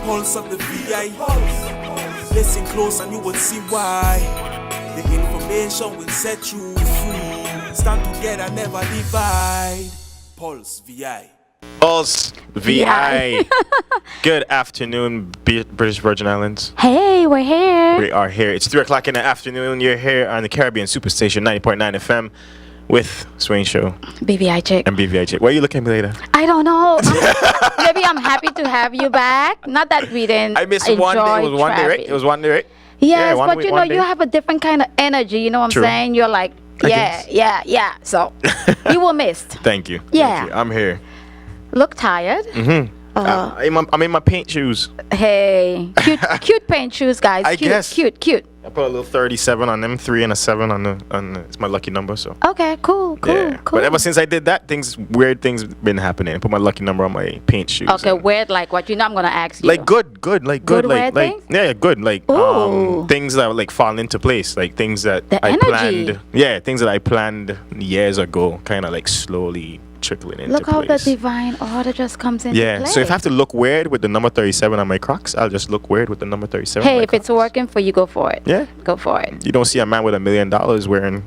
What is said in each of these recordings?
pulse of the VI. Listen close and you will see why. The information will set you free. Stand together, never divide. Pulse VI. Pulse VI. Good afternoon, British Virgin Islands. Hey, we're here. We are here. It's 3 o'clock in the afternoon. You're here on the Caribbean Superstation 90.9 FM with Swain Show. BVI chick. And BVI chick. Why are you looking at me later? I don't know. Maybe I'm happy to have you back. Not that we didn't. I missed one day. It was one day, right? It was one day, right? Yes, yeah, but you know, you have a different kind of energy. You know what I'm saying? You're like, yeah. So you were missed. Thank you. Yeah. Thank you. I'm here. Look tired. Mm-hmm. I'm in my paint shoes. Hey, cute paint shoes, guys. I guess. Cute. I put a little 37 on them, 3 and a 7 on the it's my lucky number, so. Okay, cool. But ever since I did that, weird things been happening. I put my lucky number on my paint shoes. Okay, weird like what? You know I'm gonna ask you. Like good, like good like things? yeah, good, like things that like fall into place, like things that the I energy. planned. Yeah, things that I planned years ago, kind of like slowly trickling into Look place. how the divine order just comes into play. So if I have to look weird with the number 37 on my Crocs, I'll just look weird with the number 37 Hey, on my if Crocs. it's working for you, go for it. Yeah. Go for it. You don't see a man with $1 million wearing,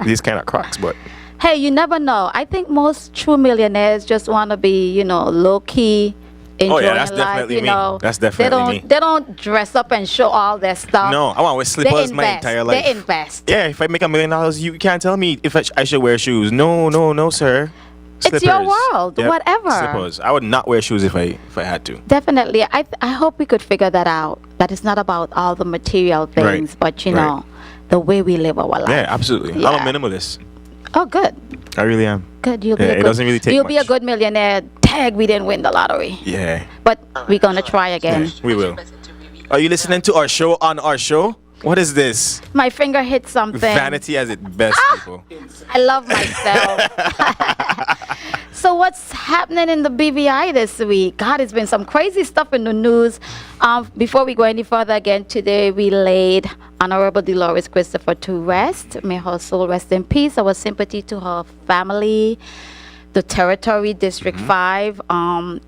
these kind of Crocs, but. Hey, you never know. I think most true millionaires just want to be, low-key, enjoying that's life, definitely me. That's definitely me. They don't dress up and show all their stuff. No, I want to wear slippers my entire life. They invest. Yeah, if I make $1 million, you can't tell me if I should wear shoes. No, sir. Slippers. It's your world, Yep. whatever. Slippers. I would not wear shoes if I had to. Definitely. I hope we could figure that out. That it's not about all the material things, but, know, the way we live our life. Yeah, absolutely. Yeah. I'm a minimalist. Oh, good. I really am. Good. You'll be it doesn't really take You'll much. be a good millionaire. Tag, we didn't win the lottery. Yeah. But we're going to try again. Yeah, we will. Are you listening to our show on our show? What is this? My finger hit something. Vanity as its best, people. I love myself. So what's happening in the BVI this week? God, it's been some crazy stuff in the news. Before we go any further, again, today we laid Honorable Dolores Christopher to rest. May her soul rest in peace. Our sympathy to her family, the territory, District 5.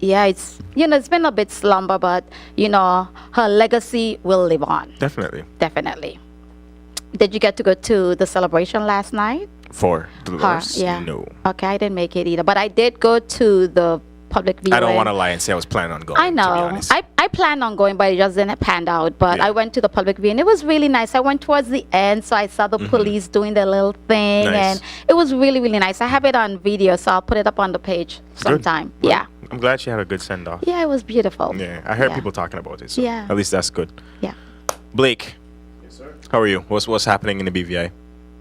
It's it's been a bit slumber, but her legacy will live on. Definitely. Did you get to go to the celebration last night? For Dolores? Yeah. No. Okay, I didn't make it either, but I did go to the public viewing. I don't want to lie and say I was planning on going. I know. To be honest. I planned on going, but it just didn't pan out. But I went to the public viewing. It was really nice. I went towards the end, so I saw the police doing their little thing, and it was really, really nice. I have it on video, so I'll put it up on the page sometime. Good. Yeah. I'm glad she had a good send off. Yeah, it was beautiful. Yeah, I heard people talking about it. So Yeah. At least that's good. Yeah. Blake. Yes, sir. How are you? What's happening in the BVI?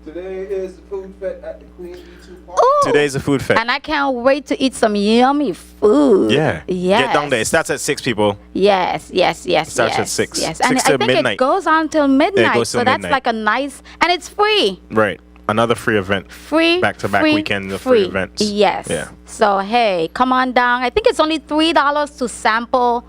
Today is the food fest at the Queen B2 Park. Ooh. Today's a food fest. And I can't wait to eat some yummy food. Yeah. Yes. Get down there. It starts at 6, people. Yes. Starts at 6. Yes. 6 and to I think midnight. it goes on till midnight. goes till so that's midnight. like a nice, and it's free. Right. Another free event. Free. Back-to-back free, weekend of free events. Yes. Yeah. So, hey, come on down. I think it's only $3 to sample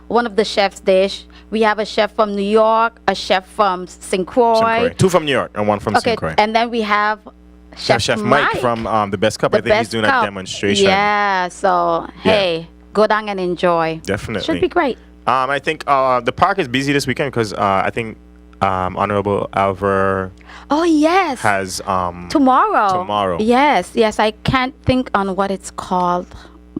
one of the chef's dish. We have a chef from New York, a chef from St. Croix. 2 from New York and 1 from St. Croix. And then we have Chef Mike from The Best Cup. I think he's doing a demonstration. Yeah. So, hey, go down and enjoy. Definitely. Should be great. I think the park is busy this weekend because I think Honorable Alvar Oh, yes. has Tomorrow. Yes. I can't think on what it's called.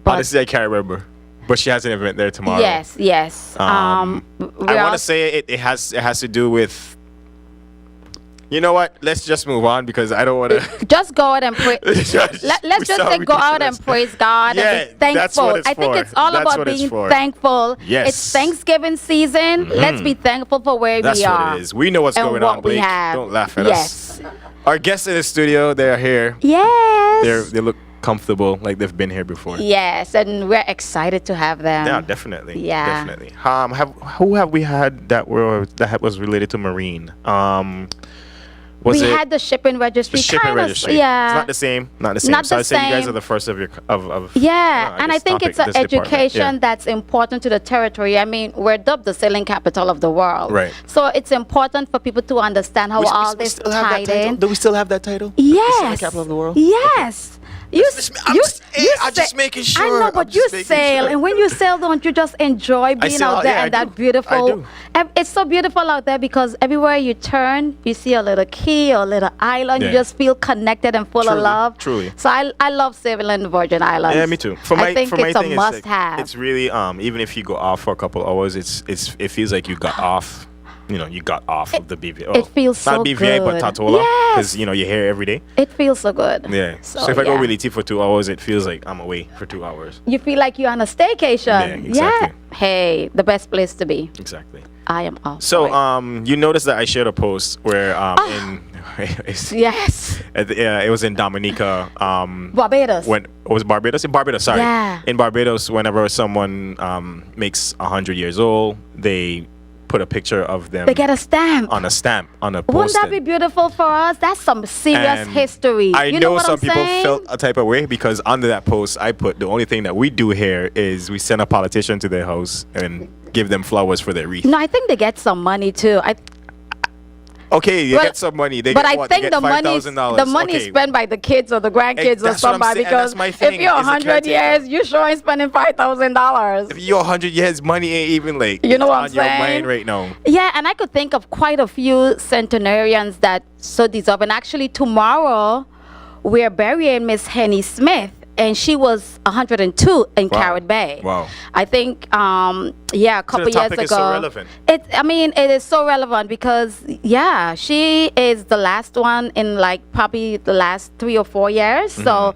But honestly, I can't remember. But she has an event there tomorrow. Yes. I want to say it has to do with. You know what? Let's just move on because I don't want to. Just go out and pray. Let's just say go out and praise God and be thankful. That's what it's I think for. it's all That's about what it's being for. thankful. Yes. It's Thanksgiving season. Let's be thankful for where That's we are. what it is. We know what's and going what on, Blake. we have. Don't laugh at us. Our guests in the studio, they're here. Yes. They look comfortable, like they've been here before. Yes, and we're excited to have them. Yeah, definitely. Yeah. Definitely. Who have we had that was related to marine? We had the shipping registry. The shipping registry. Yeah. It's not the same. Not the same. Not so the I'd say you guys same. are the first of your of Yeah, and I guess think it's an this department. education Yeah. that's important to the territory. I mean, we're dubbed the sailing capital of the world. Right. So it's important for people to understand how all this still have that tied title? in. Do we still have that title? The Sailing Yes. capital of the world? Yes. I'm just making sure. I know, but you sail, and when you sail, don't you just enjoy being sail, out there yeah, and I that do. beautiful? I do. It's so beautiful out there because everywhere you turn, you see a little key or a little island. You Yeah. just feel connected and full of Truly, love. truly. So I love sailing the Virgin Islands. Yeah, me too. I think it's a thing, must-have. It's really even if you go off for a couple hours, it feels like you got off. You got off of the BVI. it feels not so BVI, but good. Tatola, Yes. because you're here every day. It feels so good. Yeah. So if I go yeah. really deep for 2 hours, it feels like I'm away for 2 hours. You feel like you're on a staycation. Yeah, exactly. Yeah. Hey, the best place to be. Exactly. I am off. So for it. you noticed that I shared a post where Yes. it was in Dominica. Barbados. When it was Barbados? In Barbados, sorry. Yeah. In Barbados, whenever someone makes 100 years old, they put a picture of them They get a stamp. on a stamp on a Wouldn't that post. be beautiful for us? That's some serious And history. I you know what some I'm people saying? felt a type of way because under that post I put the only thing that we do here is we send a politician to their house and give them flowers for their wreath. No, I think they get some money too. Okay, you Well, get some money. They but get I what? think They the get money $5,000. the money is Okay. spent by the kids or the grandkids or That's what I'm somebody saying, and that's because my if thing, you're is the 100 caretaker. years, you sure ain't spending $5,000. If you're 100 years, money ain't even like You know what I'm on your saying? mind right now. Yeah, and I could think of quite a few centenarians that so deserve. And actually, tomorrow we're burying Miss Henny Smith, and she was 102 in Wow. Carrot Bay. Wow. I think, a couple the years topic ago. is so relevant. It is so relevant because, yeah, she is the last one in like probably the last 3 or 4 years. So,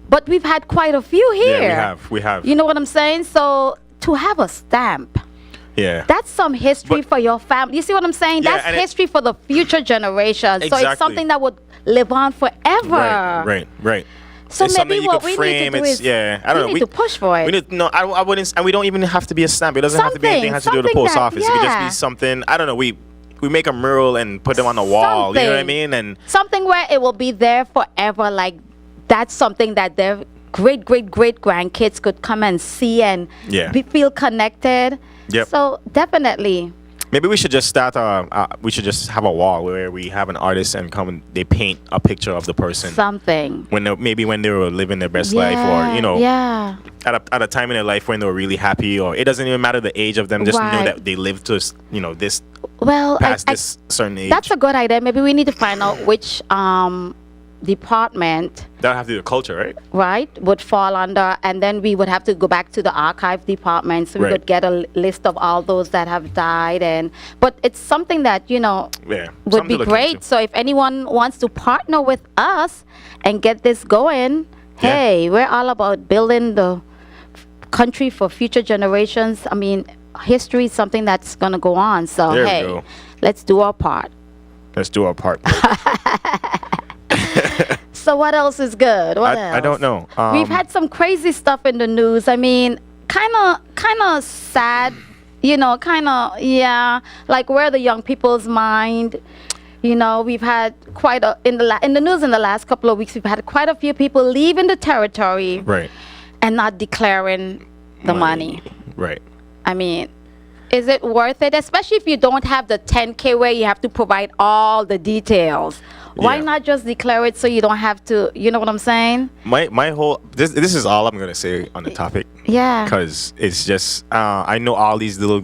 but we've had quite a few here. Mm-hmm. Yeah, we have. You know what I'm saying? So to have a stamp. Yeah. That's some history But- for your family. You see what I'm saying? Yeah, That's and it- history for the future generations. So Exactly. it's something that would live on forever. Right. So It's maybe something you what could we frame. need to do It's is I don't know. we need to push for it. We need no. I wouldn't. And we don't even have to be a stamp. It doesn't have to be anything that has to do with the Something post that- office. It could just yeah. be something. I don't know. We make a mural and put them on the wall. You know what I Something. mean? And Something where it will be there forever. Like that's something that their great grandkids could come and see and Yeah. feel connected. Yep. So definitely. maybe we should just start. We should just have a wall where we have an artist and come and they paint a picture of the person Something. maybe when they were living their best life, or Yeah. at a time in their life when they were really happy, or it doesn't even matter the age of them. Just know Right. that they lived to this Well, past this certain age. that's a good idea. Maybe we need to find out which department, That'll have to do with culture, right? right, would fall under, and then we would have to go back to the archive department so we Right. could get a list of all those that have died. But it's something that Yeah. would something be to look great. into. So if anyone wants to partner with us and get this going, Yeah. hey, we're all about building the country for future generations. I mean, history is something that's going to go on. So There we hey, go. let's do our part. Let's do our part. So what else is good? What else? I don't know. We've had some crazy stuff in the news. I mean, kind of sad, like where the young people's mind. We've had quite a in the news in the last couple of weeks. We've had quite a few people leaving the territory right. and not declaring the money. Right. I mean, is it worth it? Especially if you don't have the 10K where you have to provide all the details. Why Yeah. not just declare it so you don't have to? You know what I'm saying? My whole this is all I'm gonna say on the topic. Yeah. Because it's just I know all these little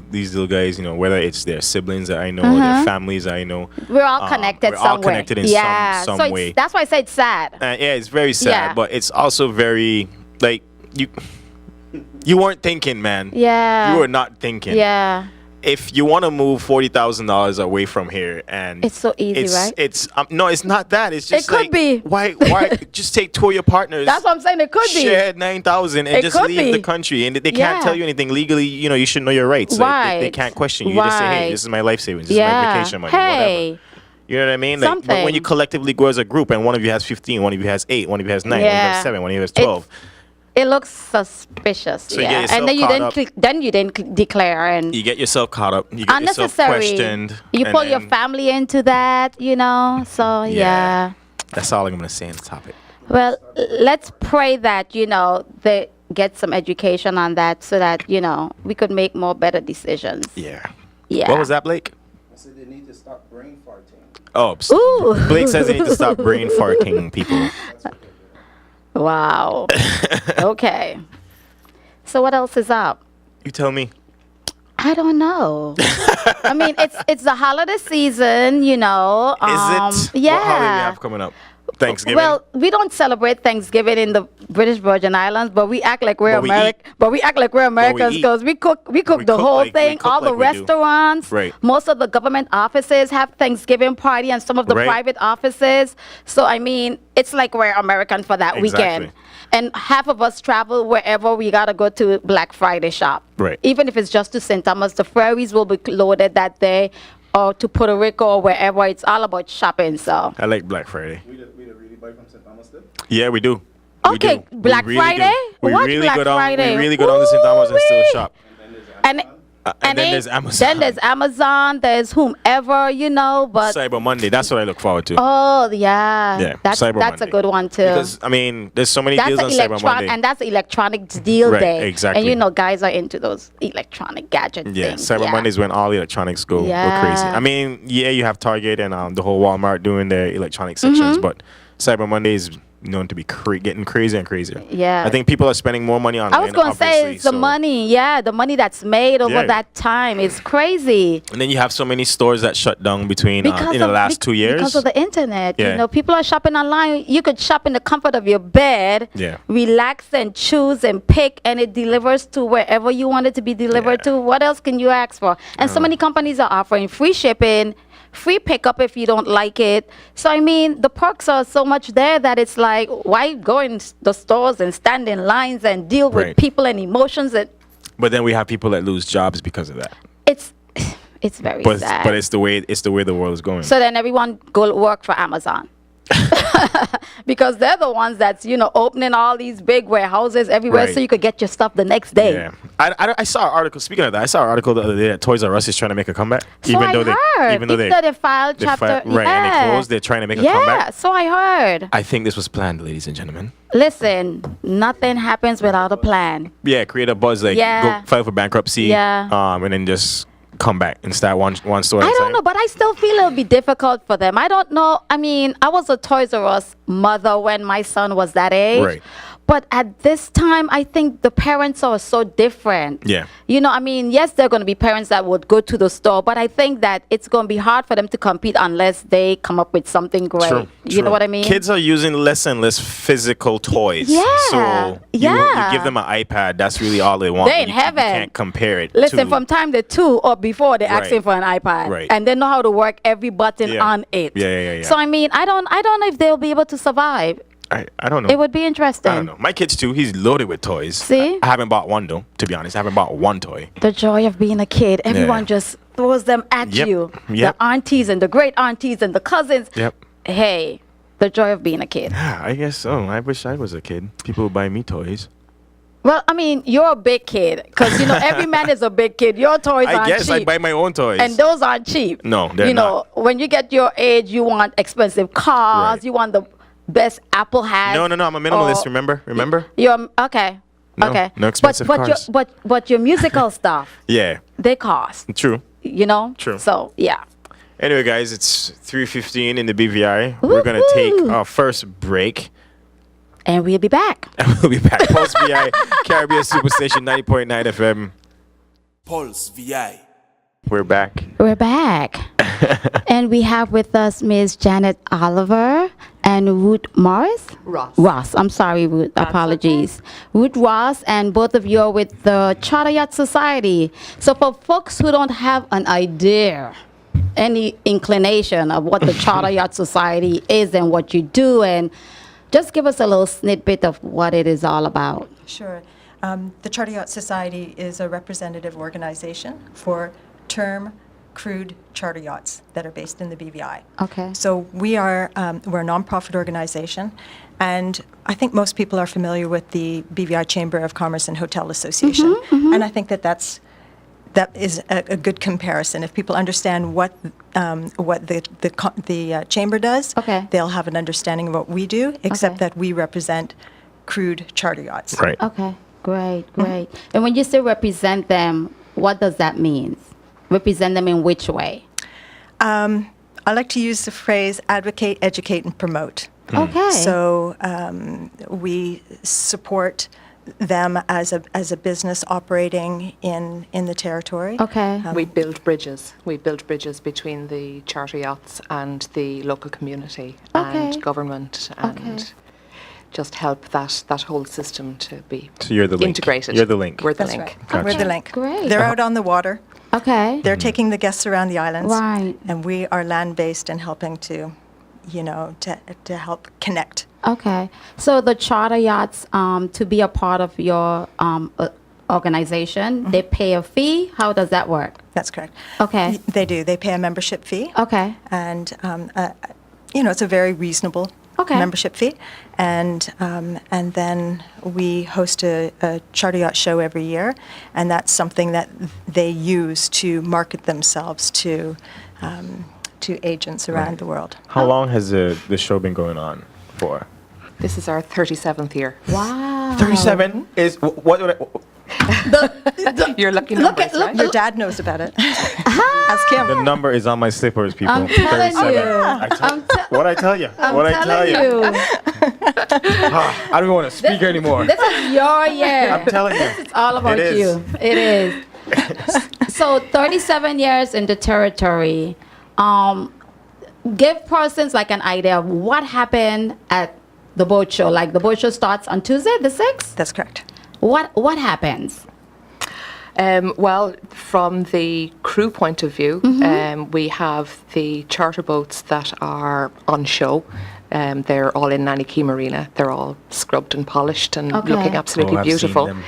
guys, whether it's their siblings that I know or their families that I know. We're all connected we're somewhere. all connected in some so way. that's why I said it's sad. Yeah, it's very sad, Yeah. but it's also very like you weren't thinking, man. Yeah. You were not thinking. Yeah. If you want to move $40,000 away from here, and It's so easy, right? It's no, it's not that. It's just could like, be. Why just take two of your partners? That's what I'm saying. It could be. Share 9,000 and It just could leave the be. country, and they Yeah. can't tell you anything legally. You should know your rights. Like, they Right. can't question you. You just say, hey, Right. this is my life savings. This Yeah. is my vacation money. Hey. Whatever. You know what I mean? Like, but when Something. you collectively go as a group, and one of you has 15, one of you has 8, one of you has 9, one of you Yeah. has 7, one of you has 12. It looks suspicious. So you get yourself and then you caught didn't up. declare and You get yourself caught up. You get yourself unnecessary. questioned. You and pull your then- family into that. So yeah. That's all I'm gonna say on the topic. Well, let's pray that they get some education on that so that we could make more better decisions. Yeah. Yeah. What was that, Blake? I said they need to stop brain farting. Oh, Ooh. Blake says they need to stop brain farting people. Wow. Okay. So what else is up? You tell me. I don't know. I mean, it's the holiday season, you know. Is it? Yeah. What holiday we have coming up? Thanksgiving? Well, we don't celebrate Thanksgiving in the British Virgin Islands, but we act like we're But we American. But we act like we're Americans eat. because we cook the cook whole like- we thing. cook All the like we do. restaurants, Right. most of the government offices have Thanksgiving party, and some of the Right. private offices. So I mean, it's like we're American for that Exactly. weekend. And half of us travel wherever we gotta go to Black Friday shop. Right. Even if it's just to St. Thomas, the ferries will be loaded that day, or to Puerto Rico or wherever. It's all about shopping. So. I like Black Friday. We don't really buy from St. Thomas then? Yeah, we do. We Okay, do. We Black really Friday? do. We Watch really Black go down. Friday. We really go down to St. Thomas and still Woo-wee. shop. And And then it- there's Amazon. Then there's Amazon. There's whomever, you know. But Cyber Monday. That's what I look forward to. oh yeah, Yeah, that's Cyber a Monday. good one too. Because I mean, there's so many That's deals an on Cyber Monday. and that's electronics deal Right, day. exactly. And you know, guys are into those electronic gadget Yeah, things. Cyber Monday is when all the electronics go crazy. Yeah. I mean, yeah, you have Target and the whole Walmart doing their electronic Mm-hmm. sections, but Cyber Monday is known to be getting crazier and crazier. Yeah. I think people are spending more money online. I was gonna say obviously, it's the so- money. Yeah, the money that's made over Yeah. that time is crazy. And then you have so many stores that shut down between in the last 2 years. Because of the internet. Yeah. You know, people are shopping online. You could shop in the comfort of your bed, Yeah. relax and choose and pick, and it delivers to wherever you want it to be delivered Yeah. to. What else can you ask for? And so many companies are offering free shipping, free pickup if you don't like it. So, I mean, the perks are so much there that it's like, why go in the stores and stand in lines and deal with Right. people and emotions? But then we have people that lose jobs because of that. It's very But sad. but it's the way the world is going. So then everyone go work for Amazon. Because they're the ones that's, you know, opening all these big warehouses everywhere Right. so you could get your stuff the next day. Yeah, I saw an article. Speaking of that, I saw an article the other day that Toys R Us is trying to make a comeback, So I heard. even though they filed they chapter. right, and they closed, they're trying to make a yeah, comeback. so I heard. I think this was planned, ladies and gentlemen. Listen, nothing happens without a plan. Yeah, create a buzz, like Yeah. go file for bankruptcy, Yeah. and then just come back and start one store. at I a don't time. know, but I still feel it'll be difficult for them. I don't know. I mean, I was a Toys R Us mother when my son was that age. Right. But at this time, I think the parents are so different. Yeah. You know, I mean, yes, there are going to be parents that would go to the store, but I think that it's going to be hard for them to compete unless they come up with something great. True, You know true. what I mean? Kids are using less and less physical toys. Yeah, So yeah. you give them an iPad, that's really all they want. They in You heaven. can't compare it. Listen, to, from time to 2 or before, they're Right. asking for an iPad, Right. and they know how to work every button Yeah. on it. Yeah. So I mean, I don't know if they'll be able to survive. I don't know. It would be interesting. I don't know. My kid's too. He's loaded with toys. See? I haven't bought one though. To be honest, I haven't bought one toy. The joy of being a kid. Everyone just throws them at Yep. you. Yep. The aunties and the great aunties and the cousins. Yep. Hey, the joy of being a kid. Yeah, I guess so. I wish I was a kid. People would buy me toys. Well, I mean, you're a big kid because you know every man is a big kid. Your toys I aren't guess I cheap, buy my own toys. and those aren't cheap. No, they're You know, when you get your age, you want expensive cars. Right. You want the best Apple has. no, I'm a minimalist. or- Remember? You're okay. No, Okay. no expensive but cars. But your musical stuff, Yeah, they cost. true. You know. True. So yeah. Anyway, guys, it's 3:15 in the BVI. We're gonna take Woohoo. our first break. And we'll be back. And we'll be back. Pulse VI, Caribbean Superstation 90.9 FM. Pulse VI. We're back. We're back. And we have with us Ms. Janet Oliver and Ruth Morris? Ross. I'm sorry, Ruth. Apologies. Ruth Ross, and both of you are with the Charter Yacht Society. So for folks who don't have an idea, any inclination of what the Charter Yacht Society is and what you do, and just give us a little snippet of what it is all about. Sure. The Charter Yacht Society is a representative organization for term crewed charter yachts that are based in the BVI. Okay. So we're a nonprofit organization, and I think most people are familiar with the BVI Chamber of Commerce and Hotel Association, and I think that is a good comparison. If people understand what the chamber does, Okay. they'll have an understanding of what we do, except Okay. that we represent crewed charter yachts. Right. Okay, great. And when you say represent them, what does that mean? Represent them in which way? I like to use the phrase advocate, educate, and promote. Okay. So we support them as a business operating in the territory. Okay. We build bridges. We build bridges between the charter yachts and the local community Okay. and government, and Okay. just help that whole system to be So you're the link. integrated. You're the link. We're the That's link. right. We're Okay, the link. great. They're out on the water. Okay. They're taking the guests around the islands. Right. And we are land-based and helping to help connect. Okay. So the charter yachts, to be a part of your organization, they pay a fee. How does that work? That's correct. Okay. They do. They pay a membership fee. Okay. And, it's a very reasonable Okay. membership fee. And then we host a charter yacht show every year, and that's something that they use to market themselves to agents around the world. How long has the show been going on for? This is our 37th year. Wow. 37 is what? You're lucky Look numbers, at- right? Your dad knows about it. Ask him. The number is on my slippers, people. I'm telling 37. you. What I tell you? I'm What I telling tell you? you. I don't even want to speak anymore. This is your year. I'm telling you. It's all about It is. you. It is. So 37 years in the territory. Give persons like an idea of what happened at the boat show. Like the boat show starts on Tuesday, the 6th. That's correct. What happens? Well, from the crew point of view, we have the charter boats that are on show. They're all in Nanny Marina. They're all scrubbed and polished and Okay. looking absolutely Oh, I've seen beautiful. them.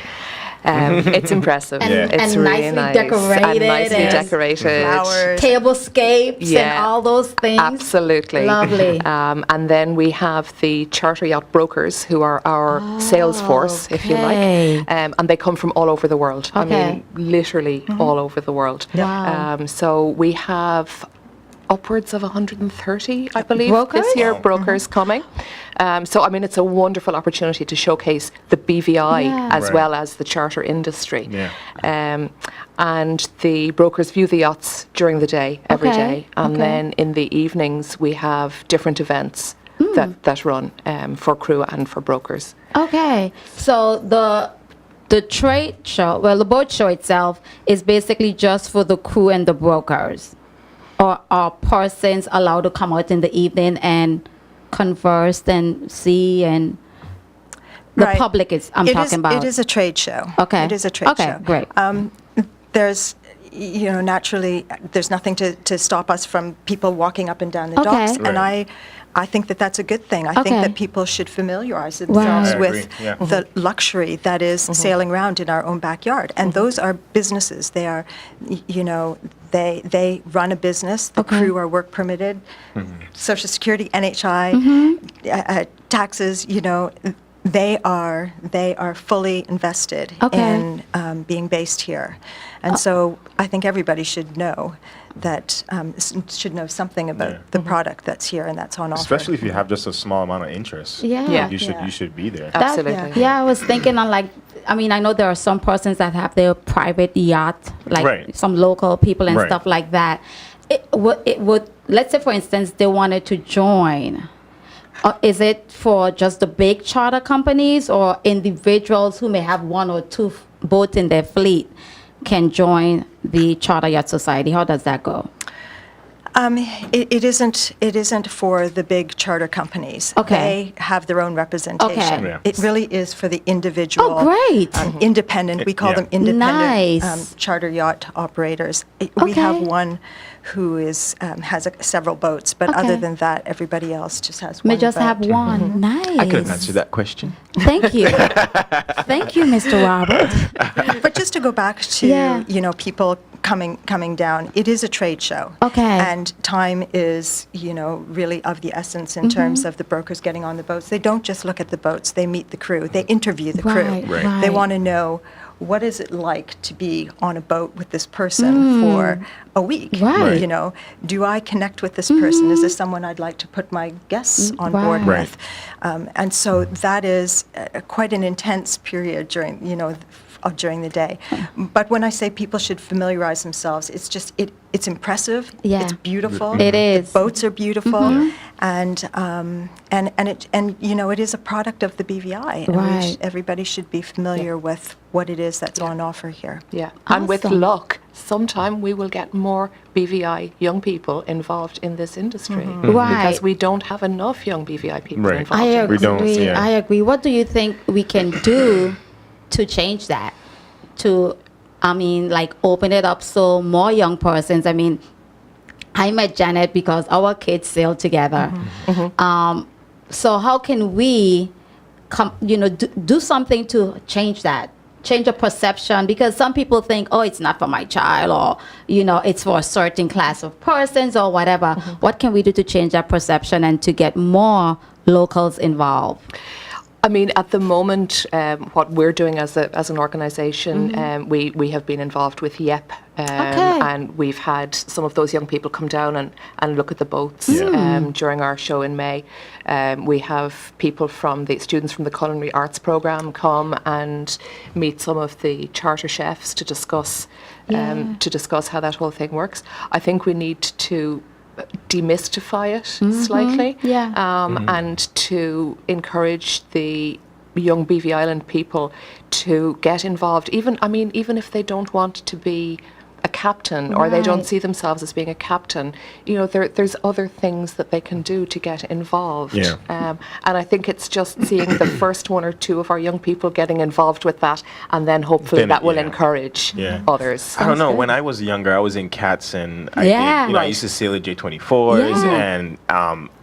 It's impressive. And- It's and really nicely nice. decorated And nicely and decorated. Flowers. Tablescapes and Yeah. all those things. Absolutely. Lovely. And then we have the charter yacht brokers, who are our sales force, if you okay. like. And they come from all over the world. I Okay. mean, literally all over the world. Wow. So we have upwards of 130, I believe, Brokers? this year, brokers coming. So, I mean, it's a wonderful opportunity to showcase the BVI Yeah. as Right. well as the charter industry. Yeah. And the brokers view the yachts during the day, every Okay, day. And okay. then in the evenings, we have different events that run for crew and for brokers. Okay, so the trade show, well, the boat show itself is basically just for the crew and the brokers, or are persons allowed to come out in the evening and converse and see, and the Right. public is I'm It talking is, about. It is a trade show. Okay. It is a trade Okay, show. great. There's, naturally, there's nothing to stop us from people walking up and down the Okay. docks. And Right. I think that that's a good thing. I think Okay. that people should familiarize themselves Right. I with agree, yeah. the luxury that is sailing around in our own backyard. And those are businesses. They are, they run a business. The Okay. crew are work permitted. Social Security, NHI, taxes, they are fully invested Okay. in being based here. And so I think everybody should know that, should know something about Yeah. the product that's here and that's on offer. Especially if you have just a small amount of interest. Yeah. Yeah. You should be there. That- Absolutely. Yeah, I was thinking on I know there are some persons that have their private yacht, like Right. some local people and Right. stuff like that. It would, let's say for instance, they wanted to join. Is it for just the big charter companies, or individuals who may have one or two boats in their fleet can join the Charter Yacht Society? How does that go? It isn't for the big charter companies. Okay. They have their own representation. Okay. Yeah. It really is for the individual. Oh, great. Independent. We call Yeah. them independent Nice. charter yacht operators. We have Okay. one who has several boats, but Okay. other than that, everybody else just has May one just boat. have one. Nice. I could have answered that question. Thank you. Thank you, Mr. Robert. But just to go back to Yeah. people coming down, it is a trade show. Okay. And time is really of the essence in terms of the brokers getting on the boats. They don't just look at the boats; they meet the crew, they interview the crew. Right, Right. They right. want to know, what is it like to be on a boat with this person for a week? Right. Right. Do I connect with this person? Is this someone I'd like to put my guests on board Right. with? And so that is quite an intense period during, during the day. But when I say people should familiarize themselves, it's just it's impressive. Yeah. It's beautiful. It is. The boats are beautiful, and it is a product of the BVI. And Right. everybody should be familiar with what it is that's on offer here. Yeah, and with Awesome. luck, sometime we will get more BVI young people involved in this industry. Right. Because we don't have enough young BVI people Right. involved. I in agree. We don't, yeah. I agree. What do you think we can do to change that? Like open it up so more young persons. I mean, I met Janet because our kids sail together. So how can we do something to change that? Change the perception, because some people think, oh, it's not for my child, or it's for a certain class of persons or whatever. What can we do to change that perception and to get more locals involved? I mean, at the moment, what we're doing as an organisation, we have been involved with YEP, Okay. and we've had some of those young people come down and look at the boats during our show in May. We have people students from the culinary arts programme come and meet some of the charter chefs to discuss how that whole thing works. I think we need to demystify it slightly, and to encourage the young BV Island people to get involved, even if they don't want to be a captain or they don't Right. see themselves as being a captain, there's other things that they can do to get involved. Yeah. And I think it's just seeing the first one or two of our young people getting involved with that, and then hopefully Then, that will yeah. encourage Yeah. others. I don't know. good. When I was younger, I was in cats, and I Yeah. did, I Right. used to sail at J24s, Yeah. and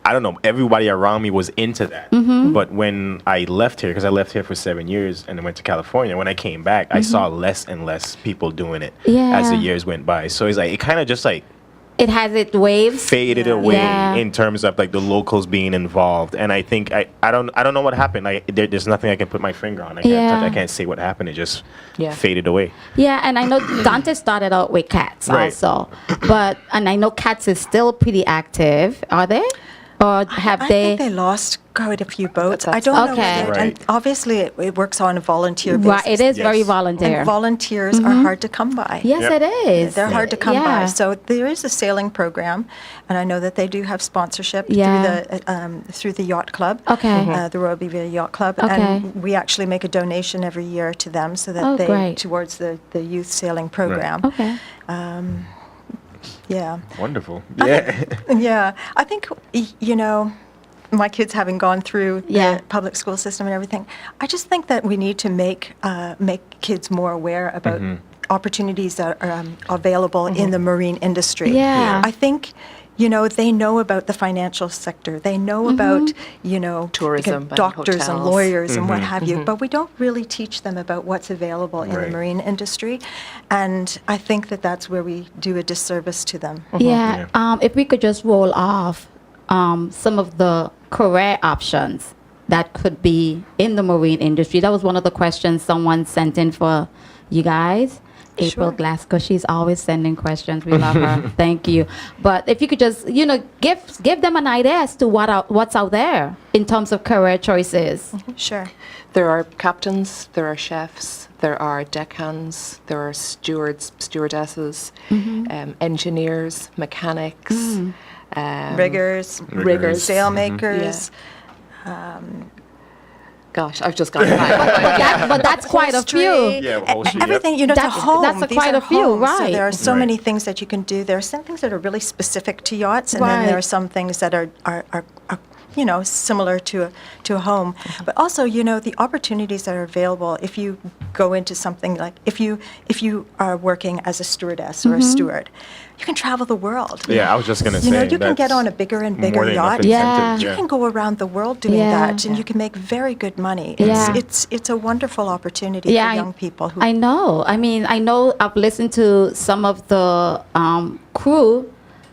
I don't know. Everybody around me was into that. But when I left here, because I left here for 7 years and I went to California, when I came back, I saw less and less people doing it as the Yeah. years went by. So it's like it kind of just like It has its waves. faded away Yeah. in terms of like the locals being involved. And I think I don't know what happened. Like there's nothing I can put my finger on. I can't touch, Yeah. I can't say what happened. It just Yeah. faded away. Yeah, and I know Dante started out with cats Right. also, and I know cats is still pretty active. Are they? Or have I they? think they lost quite a few boats. I That's don't know. Okay. Whether, and Right. obviously it works on a volunteer basis. Right, it is very Yes. volunteer. And volunteers are hard to come by. Yes, Yep. it is. They're hard to come by. Yeah. So there is a sailing program, and I know that they do have sponsorship Yeah. through the Yacht Club, Okay. the Royal BVA Yacht Club, Okay. and we actually make a donation every year to them so that Oh, they great. towards the youth sailing program. Okay. Yeah. Wonderful. Yeah. Yeah, I think, my kids having gone through Yeah. the public school system and everything, I just think that we need to make kids more aware about opportunities that are available in the marine industry. Yeah. I think, they know about the financial sector. They know about, Tourism and doctors and hotels. lawyers and what have you, but we don't really teach them about what's available in the Right. marine industry. And I think that that's where we do a disservice to them. Yeah. If we could just roll off some of the career options that could be in the marine industry. That was one of the questions someone sent in for you guys. April Sure. Glasgow, she's always sending questions. We love her. Thank you. But if you could just, give them an idea as to what's out there in terms of career choices. Sure. There are captains, there are chefs, there are deckhands, there are stewards, stewardesses, engineers, mechanics, Riggers, riggers. sailmakers. Gosh, I've just gone back. But that's quite a few. Yeah, upholstery, yep. Everything, to That's- home. that's These quite are a few, homes. So right. there are so Right. many things that you can do. There are some things that are really specific to yachts, and then there Right. are some things that are similar to a home. But also, the opportunities that are available if you go into something like if you are working as a stewardess or a steward, you can travel the world. Yeah, I was just gonna say. You can get that's on a bigger and more bigger than enough yacht. incentive, Yeah. You can go around the world doing Yeah. that, and you can make very good money. Yeah. It's a wonderful opportunity Yeah, for young people. I know. I mean, I know I've listened to some of the crew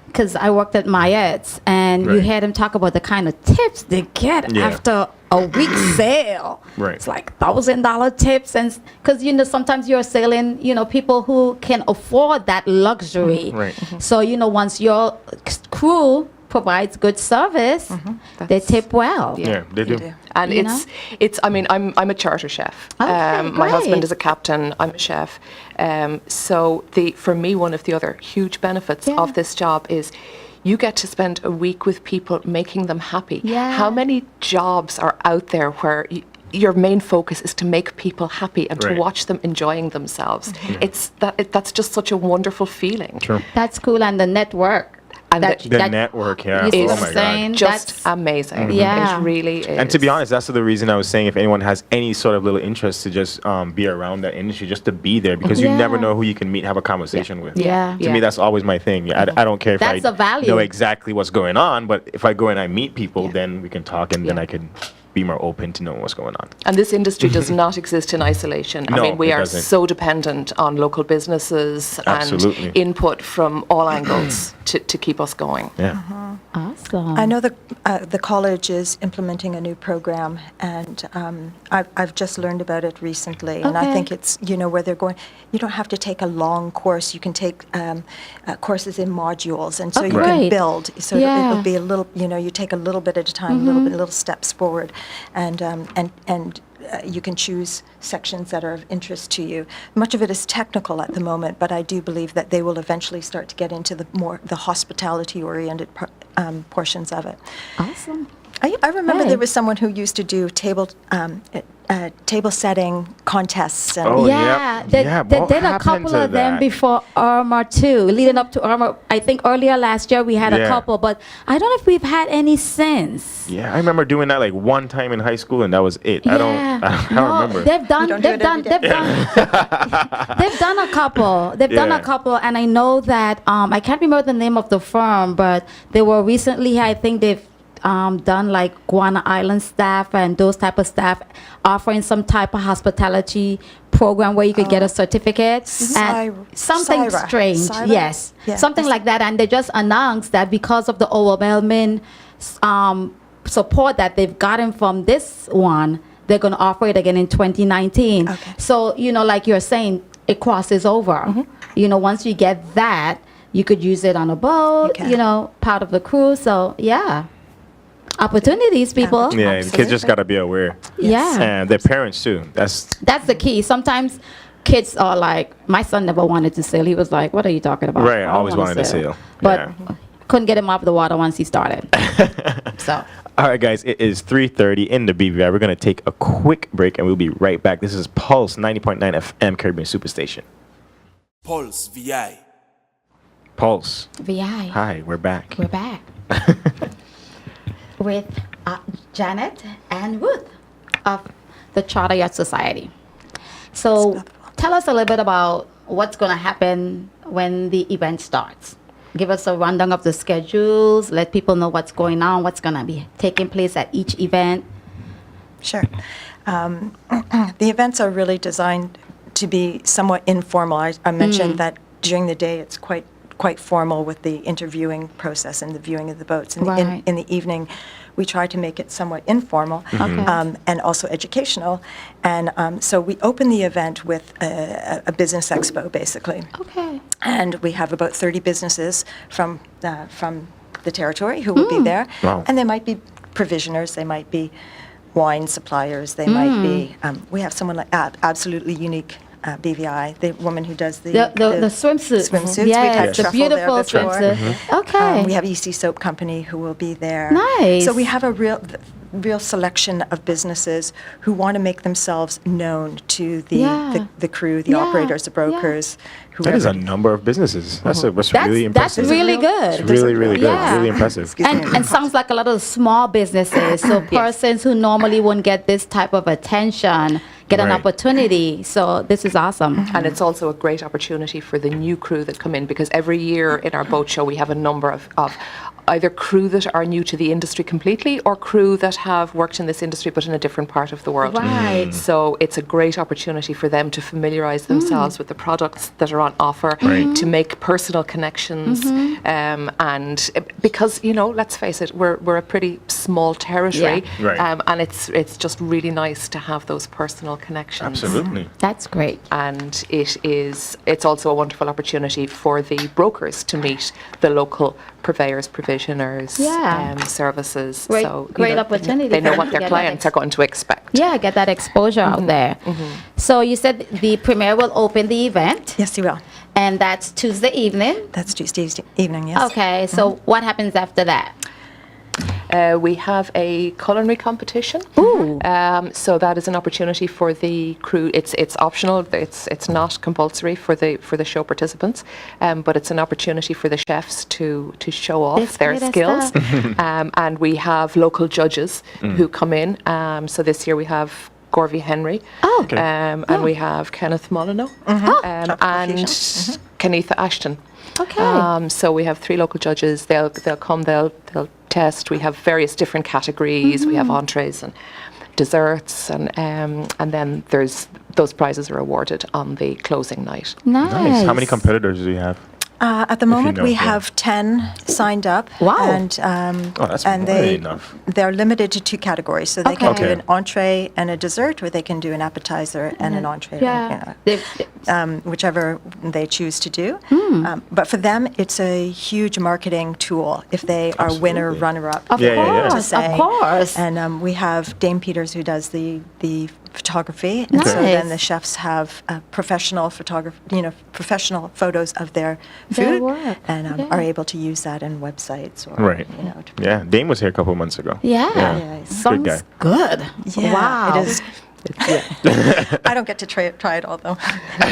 because I worked at Yacht, and you Right. hear them talk about the kind of tips they get Yeah. after a week sail. Right. It's like $1,000 tips, and because sometimes you're sailing, people who can afford that luxury. Right. So once your crew provides good service, they tip well. Yeah, they do. do. And You know? it's. I mean, I'm a charter chef. Okay, My husband great. is a captain. I'm a chef. So for me, one of the other huge benefits Yeah. of this job is you get to spend a week with people, making them happy. Yeah. How many jobs are out there where your main focus is to make people happy and to Right. watch them enjoying themselves? That's just such a wonderful feeling. Sure. That's cool, and the network. And The network, yeah. You see Is what Oh I'm my saying? God. Just That's- amazing. Yeah. It really is. And to be honest, that's the reason I was saying if anyone has any sort of little interest to just be around that industry, just to be there, because you never Yeah. know who you can meet, have a conversation with. Yeah. To me, that's always my thing. I don't care if That's I a value. know exactly what's going on, but if I go and I meet people, Yeah. then we can talk, and then I could be more open to know what's going on. And this industry does not exist in isolation. I No, mean, we it are doesn't. so dependent on local businesses Absolutely. and input from all angles to keep us going. Yeah. Awesome. I know the college is implementing a new program, and I've just learned about it recently. And I Okay. think it's, where they're going, you don't have to take a long course. You can take courses in modules, and so Oh, you great. can build. So Yeah. it'll be a little, you take a little bit at a time, little steps forward, and you can choose sections that are of interest to you. Much of it is technical at the moment, but I do believe that they will eventually start to get into the hospitality-oriented portions of it. Awesome. I remember Hey. there was someone who used to do table setting contests. And Oh, Yeah, yep. they, Yeah, they what did a happened couple to of them that? before Irma too, leading up to Irma. I think earlier last year we had a Yeah. couple, but I don't know if we've had any since. Yeah, I remember doing that like one time in high school, and that was it. I don't No, remember. They've done. don't do They've it every done. day. They've done a couple. They've done a Yeah. couple, and I know that I can't remember the name of the firm, but they were recently. I think they've done like Guana Island staff and those type of staff offering some type of hospitality program where you could get a certificate and something Syra. strange. Syra? Yes, Yeah. something like that, and they just announced that because of the overwhelming support that they've gotten from this one, they're going to offer it again in 2019. Okay. So, like you're saying, it crosses over. Once you get that, you could use it on a boat, You can. part of the cruise. So, yeah. Opportunities, people. Yeah, the kids just gotta be aware, Yeah. and their parents too. That's That's the key. Sometimes kids are like, my son never wanted to sail. He was like, what are you talking about? Right, I don't always wanna wanted to sail. But Yeah. couldn't get him off the water once he started. So. all right, guys. It is 3:30 in the BVI. We're gonna take a quick break, and we'll be right back. This is Pulse 90.9 FM Caribbean Superstation. Pulse VI. Pulse. VI. Hi, we're back. We're back with Janet and Ruth of the Charter Yacht Society. So tell us a little bit about what's going to happen when the event starts. Give us a rundown of the schedules, let people know what's going on, what's going to be taking place at each event. Sure. The events are really designed to be somewhat informal. I mentioned that during the day it's quite formal with the interviewing process and the viewing of the boats. And Right. in the evening, we try to make it somewhat informal Okay. and also educational. And so we open the event with a business expo, basically. Okay. And we have about 30 businesses from the territory who will be there. Wow. And they might be provisioners, they might be wine suppliers, they might be, we have someone like absolutely unique BVI, the woman who does the The swimsuits. swimsuits. We've Yes, had the Truffle beautiful there before. swimsuit. Okay. We have EC Soap Company who will be there. Nice. So we have a real selection of businesses who want to make themselves known to Yeah. the crew, the Yeah, operators, the brokers. That is a whoever. number of businesses. That's really That's impressive. really real- good. It's really, really good. Yeah. Really impressive. Excuse me. And sounds like a lot of small businesses, so persons who normally wouldn't get this type of attention get an Right. opportunity. So this is awesome. And it's also a great opportunity for the new crew that come in, because every year in our boat show we have a number of either crew that are new to the industry completely or crew that have worked in this industry but in a different part of the world. Right. So it's a great opportunity for them to familiarize themselves with the products that are on offer, Right. to make personal connections, and because, let's face it, we're a pretty small territory, Yeah. Right. and it's just really nice to have those personal connections. Absolutely. That's great. And it's also a wonderful opportunity for the brokers to meet the local purveyors, provisioners, Yeah. Services. Great- so you great know, opportunity They know for what them to their get that clients are going to expect. Yeah, get that exposure out there. So you said the premiere will open the event, Yes, you will. and that's Tuesday evening. That's Tuesday evening, yes. Okay, so what happens after that? We have a culinary competition. Ooh. So that is an opportunity for the crew. It's optional. It's not compulsory for the show participants, but it's an opportunity for the chefs to show off That's their great skills. stuff. And we have local judges who come in. So this year we have Gorvy Henry, Oh. Okay. and we have Kenneth Molyneux, Tropical and Fusion. Kenetha Ashton. Okay. So we have 3 local judges. They'll come. They'll test. We have various different categories. We have entrees and desserts, and then those prizes are awarded on the closing night. Nice. How many competitors do you have? At the you moment, know, we yeah. have 10 signed up. Wow. And, Oh, that's and more than they, enough. they're limited to 2 categories. So they can Okay. do an entree and a dessert, or they can do an appetizer and an entree. Yeah. Whichever they choose to do. Hmm. But for them, it's a huge marketing tool if they are winner, Absolutely. runner-up. Of Yeah, yeah, yeah. course, to say. of course. And we have Dame Peters who does the photography, and so then Nice. the chefs have professional professional photos of their Their food, work, and yeah. are able to use that in websites or Right. to- Yeah, Dame was here a couple months ago. Yeah. Yeah, Good Sounds guy. good. Yeah, Wow. it is. I don't get to try it all though.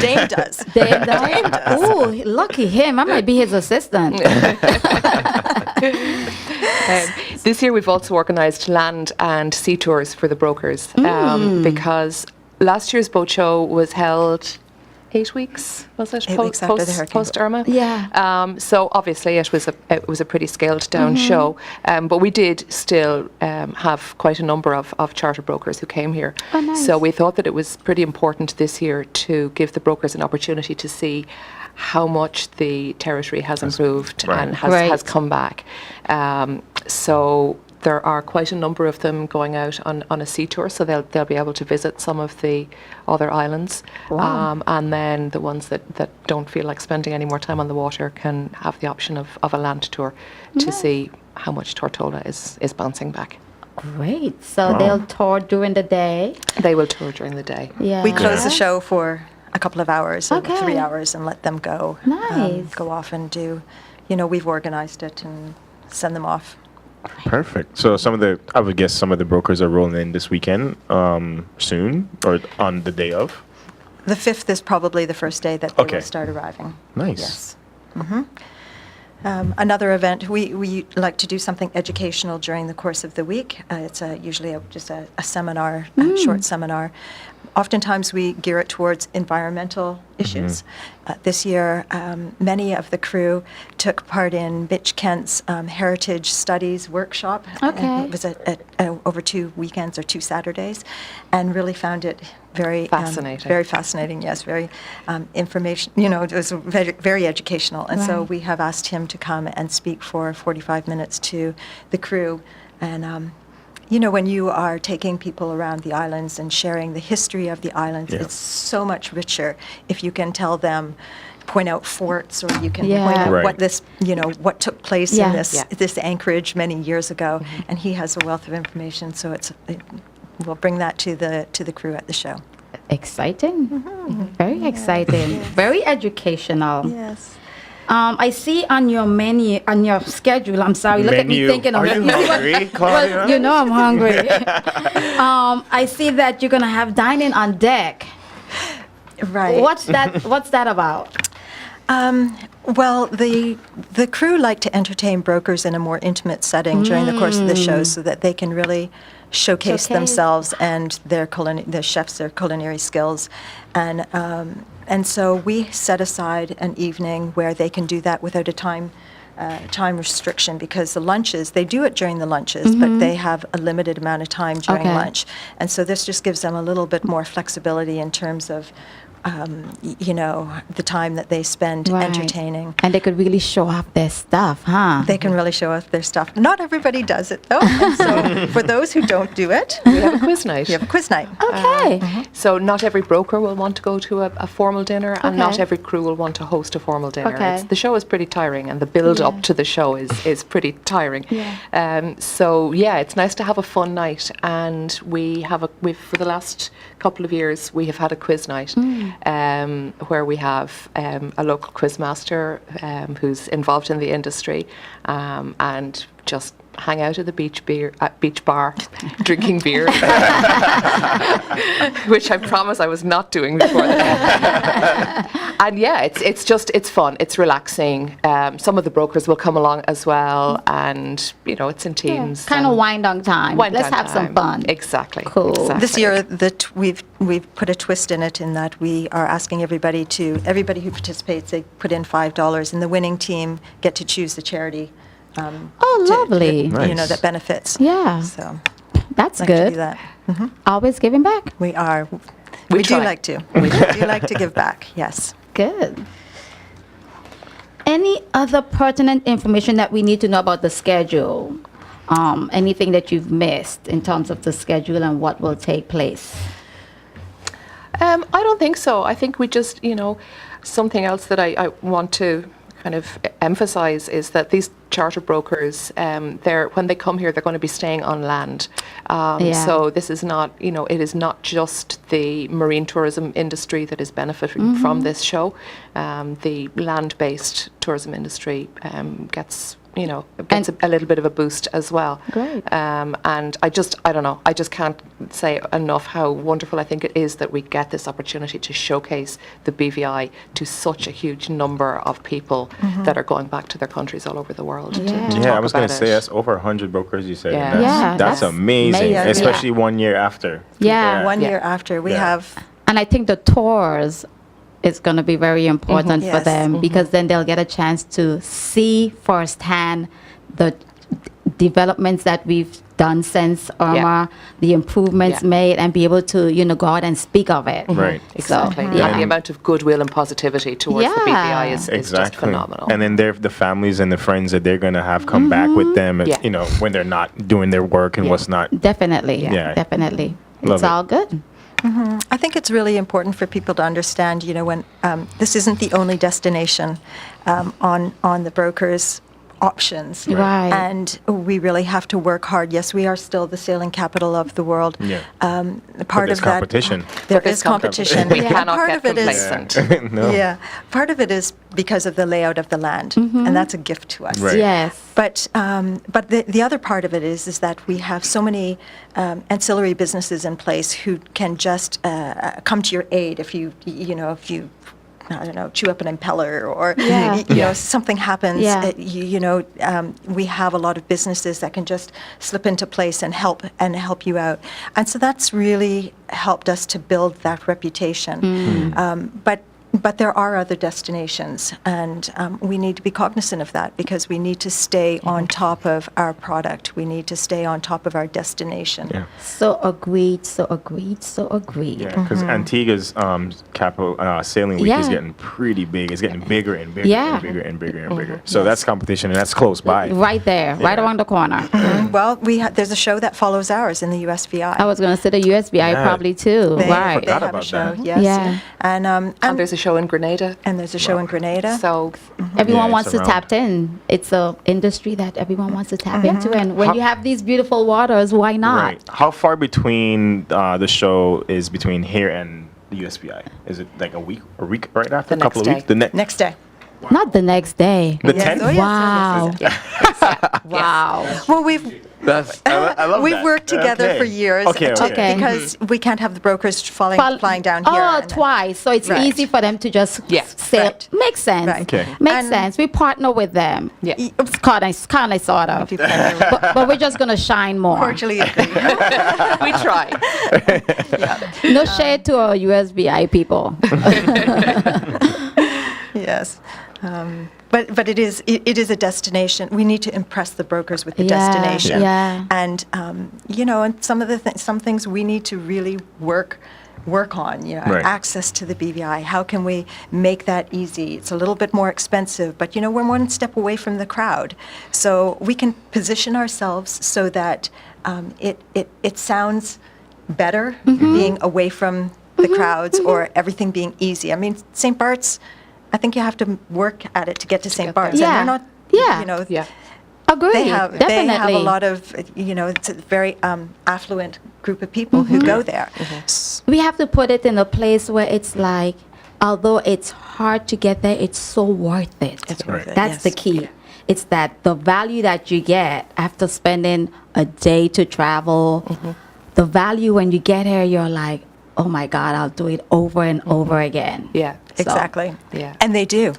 Dame does. Dave does? Ooh, lucky him. I might be his assistant. This year we've also organised land and sea tours for the brokers because last year's boat show was held 8 weeks, was it? 8 weeks after the hurricane. Post Irma. Yeah. So obviously it was a pretty scaled down show, but we did still have quite a number of charter brokers who came here. Oh, nice. So we thought that it was pretty important this year to give the brokers an opportunity to see how much the territory has improved right. and has Right. come back. So there are quite a number of them going out on a sea tour, so they'll be able to visit some of the other islands. Wow. And then the ones that don't feel like spending any more time on the water can have the option of a land tour to see how much Tortola is bouncing back. Great. So they'll tour during the day. They will tour during the day. Yeah. We close the show for a couple of hours, Okay. 3 hours, and let them go. Nice. Go off and do. We've organized it and send them off. Perfect. So I would guess some of the brokers are rolling in this weekend, soon, or on the day of. The 5th is probably the first day that they Okay. will start arriving. Nice. Yes. Another event, we like to do something educational during the course of the week. It's usually just a seminar, a short seminar. Oftentimes we gear it towards environmental issues. This year, many of the crew took part in Mitch Kent's Heritage Studies workshop. Okay. It was over 2 weekends or 2 Saturdays, and really found it very Fascinating. very fascinating. Yes, very information. It was very, very educational, and so Right. we have asked him to come and speak for 45 minutes to the crew. And when you are taking people around the islands and sharing the history of the islands, Yeah. it's so much richer if you can tell them, point out forts, or you can Yeah. point out Right. what what took place Yeah. in this Yeah. this anchorage many years ago. And he has a wealth of information, so we'll bring that to the crew at the show. Exciting. Very exciting. Very educational. Yes. I see on your menu, on your schedule, I'm sorry, look at me Menu. thinking of Are you hungry, Claudia? Well, you know I'm hungry. I see that you're going to have dining on deck. Right. What's that about? Well, the crew like to entertain brokers in a more intimate setting during the course of the show, so that they can really showcase Showcase. themselves and the chefs, their culinary skills, and so we set aside an evening where they can do that without a time restriction, because the lunches, they do it during the lunches, but they have a limited amount of time during Okay. lunch, and so this just gives them a little bit more flexibility in terms of the time that they spend Right. entertaining. And they could really show off their stuff, huh? They can really show off their stuff. Not everybody does it, though. And so for those who don't do it, We have a quiz night. we have a quiz night. Okay. So not every broker will want to go to a formal dinner, and not Okay. every crew will want to host a formal dinner. Okay. The show is pretty tiring, and the build up to the show is pretty tiring. So yeah, it's nice to have a fun night, and we've for the last couple of years we have had a quiz night where we have a local quiz master who's involved in the industry, and just hang out at the beach bar, drinking beer, which I promise I was not doing before that. And yeah, it's fun, it's relaxing. Some of the brokers will come along as well, and it's in teams. Kind of and wind down time. wind Let's down have some time. fun. Exactly. Cool. Exactly. This year, we've put a twist in it in that we are asking everybody who participates, they put in $5, and the winning team get to choose the charity. Oh, lovely. Nice. That benefits. Yeah. So That's like to do good. that. Always giving back. We are. We We do try. like to. We do like to give back. Yes. Good. Any other pertinent information that we need to know about the schedule? Anything that you've missed in terms of the schedule and what will take place? I don't think so. I think we just, something else that I want to kind of emphasize is that these charter brokers, when they come here, they're going to be staying on land. So this is not, it is not just the marine tourism industry that is benefiting from this show. The land-based tourism industry gets a little bit of a boost as well. Great. And I don't know, I just can't say enough how wonderful I think it is that we get this opportunity to showcase the BVI to such a huge number of people that are going back to their countries all over the world. to Yeah. talk Yeah, I was going about to say it. that's over 100 brokers, you said. Yeah. And Yeah, that's that's amazing, amazing. especially 1 year after. Yeah. One Yeah. year after, we Yeah. have. And I think the tours is going to be very important for Yes. them because then they'll get a chance to see firsthand the developments that we've done since Irma, the improvements Yeah. made, and be able to, go out and speak of it. Right. Exactly. So, Yeah. yeah. The amount of goodwill and positivity towards the BVI Yeah. is just Exactly. phenomenal. And then the families and the friends that they're going to have come back with them, Yeah. when they're not doing their work and what's not. Definitely. Yeah. Definitely. Love It's it. all good. I think it's really important for people to understand, when this isn't the only destination on the brokers' options. Right. And we really have to work hard. Yes, we are still the sailing capital of the world. Yeah. Part there's of that, competition. There But there's is competition. We And cannot part get of it is. complacent. No. Yeah, part of it is because of the layout of the land, and that's a gift to us. Right. Yes. But the other part of it is that we have so many ancillary businesses in place who can just come to your aid if you I don't know, chew up an impeller or Yeah. something happens. Yeah. We have a lot of businesses that can just slip into place and help you out, and so that's really helped us to build that reputation. But there are other destinations, and we need to be cognizant of that because we need to stay on top of our product. We need to stay on top of our destination. Yeah. So agreed. Yeah, because Antigua's capital sailing week is Yeah. getting pretty big. It's getting bigger and bigger Yeah. and bigger and bigger and bigger. So that's competition, and that's close by. Right there, right Yeah. around the corner. Well, there's a show that follows ours in the USVI. I was going to say the USBI Yeah. probably too. They, Right. they have a about show, that. yes. Yeah. And there's a show in Grenada. there's a show in Grenada. So Everyone Yeah, wants it's to around. tap in. It's a industry that everyone wants to tap into, and when you have these beautiful waters, why not? Right. How far between the show is between here and the USBI? Is it like a week right after? The a couple next of weeks? day. Next day. Not the next day. The Yes. 10th? Oh, yes, Wow. yes, yes, Wow. yes. Well, I love we've that. worked together Okay. for years Okay. Okay. because we can't have the brokers flying down here. Oh, and- twice. So it's Right. easy for them to just Yeah. say, Right. makes sense. Right. Okay. Makes And- sense. We partner with them. Yeah. It's kind of, sort of. If you partner with- But we're just going to shine more. Cordially agree. we try. No shade to our USBI people. Yes. But it is a destination. We need to impress the brokers with the Yeah, destination. yeah. And and some things we need to really work work on, Right. access to the BVI. How can we make that easy? It's a little bit more expensive, but we're one step away from the crowd. So we can position ourselves so that it sounds better being away from the crowds or everything being easy. I mean, St. Bart's, I think you have to work at it to get to St. get Bart's. there. And they're not, Yeah. Yeah. Agree. they have Definitely. a lot of, it's a very affluent group of people who go there. We have to put it in a place where it's like, although it's hard to get there, it's so worth it. It's worth it, That's yes. the key. It's that the value that you get after spending a day to travel, the value when you get here, you're like, oh my God, I'll do it over and over again. Yeah. So, Exactly. Yeah. And they do.